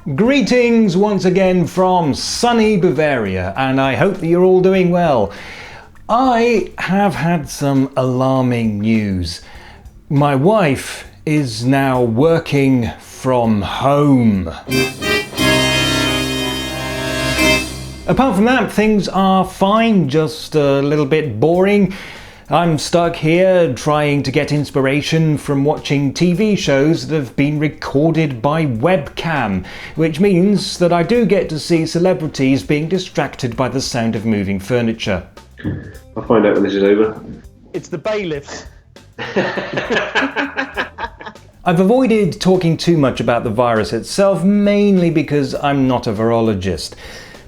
Greetings once again from sunny Bavaria, and I hope that you're all doing well. I have had some alarming news. My wife is now working from home. Apart from that, things are fine, just a little bit boring. I'm stuck here trying to get inspiration from watching TV shows that have been recorded by webcam, which means that I do get to see celebrities being distracted by the sound of moving furniture. I'll find out when this is over. It's the bailiffs. I've avoided talking too much about the virus itself, mainly because I'm not a virologist.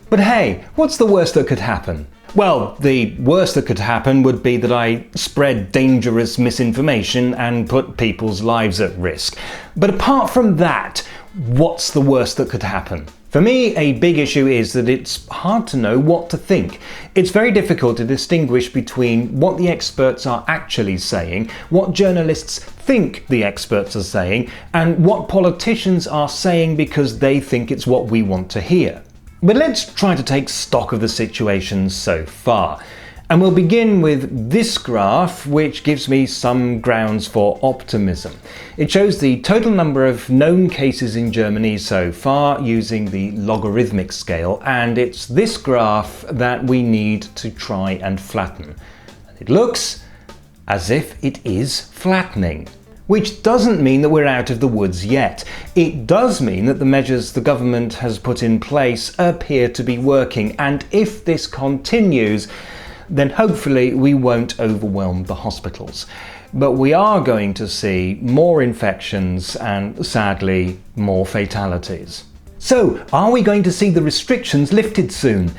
But hey, what's the worst that could happen? Well, the worst that could happen would be that I spread dangerous misinformation and put people's lives at risk. But apart from that, what's the worst that could happen? For me, a big issue is that it's hard to know what to think. It's very difficult to distinguish between what the experts are actually saying, what journalists think the experts are saying, and what politicians are saying because they think it's what we want to hear. But let's try to take stock of the situation so far. And we'll begin with this graph, which gives me some grounds for optimism. It shows the total number of known cases in Germany so far using the logarithmic scale, and it's this graph that we need to try and flatten. And it looks as if it is flattening. Which doesn't mean that we're out of the woods yet. It does mean that the measures the government has put in place appear to be working, and if this continues, then hopefully we won't overwhelm the hospitals. But we are going to see more infections and, sadly, more fatalities. So, are we going to see the restrictions lifted soon?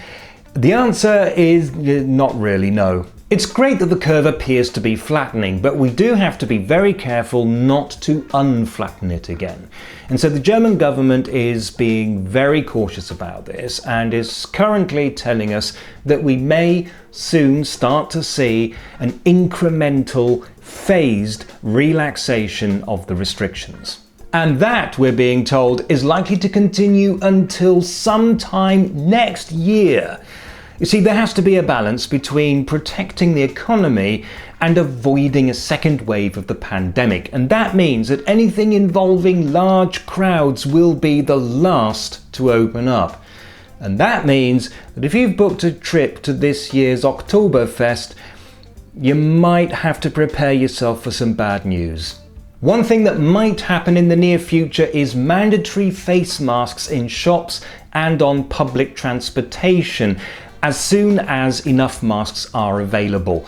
The answer is not really no. It's great that the curve appears to be flattening, but we do have to be very careful not to unflatten it again. And so the German government is being very cautious about this and is currently telling us that we may soon start to see an incremental, phased relaxation of the restrictions. And that, we're being told, is likely to continue until sometime next year. You see, there has to be a balance between protecting the economy and avoiding a second wave of the pandemic, and that means that anything involving large crowds will be the last to open up. And that means that if you've booked a trip to this year's Oktoberfest, you might have to prepare yourself for some bad news. One thing that might happen in the near future is mandatory face masks in shops and on public transportation, as soon as enough masks are available.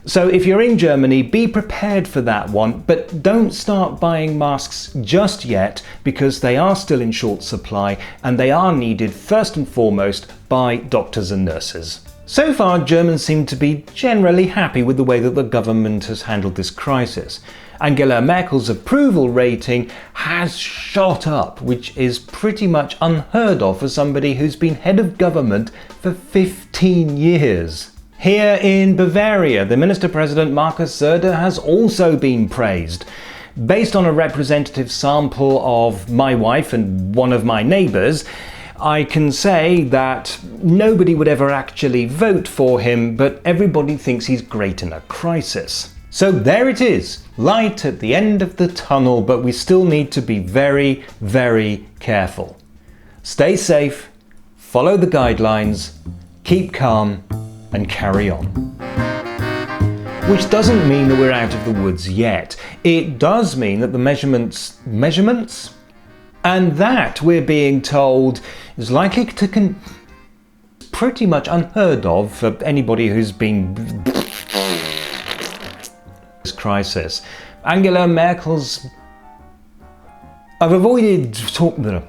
So if you're in Germany, be prepared for that one, but don't start buying masks just yet because they are still in short supply and they are needed first and foremost by doctors and nurses. So far, Germans seem to be generally happy with the way that the government has handled this crisis. Angela Merkel's approval rating has shot up, which is pretty much unheard of for somebody who's been head of government for 15 years. Here in Bavaria, the Minister-President Markus Söder has also been praised. Based on a representative sample of my wife and one of my neighbours, I can say that nobody would ever actually vote for him, but everybody thinks he's great in a crisis. So there it is, light at the end of the tunnel, but we still need to be very, very careful. Stay safe, follow the guidelines, keep calm, and carry on. Which doesn't mean that we're out of the woods yet. It does mean that the measurements? And that, we're being told, is likely to pretty much unheard of for anybody who's been this crisis. Angela Merkel's... I've avoided talking...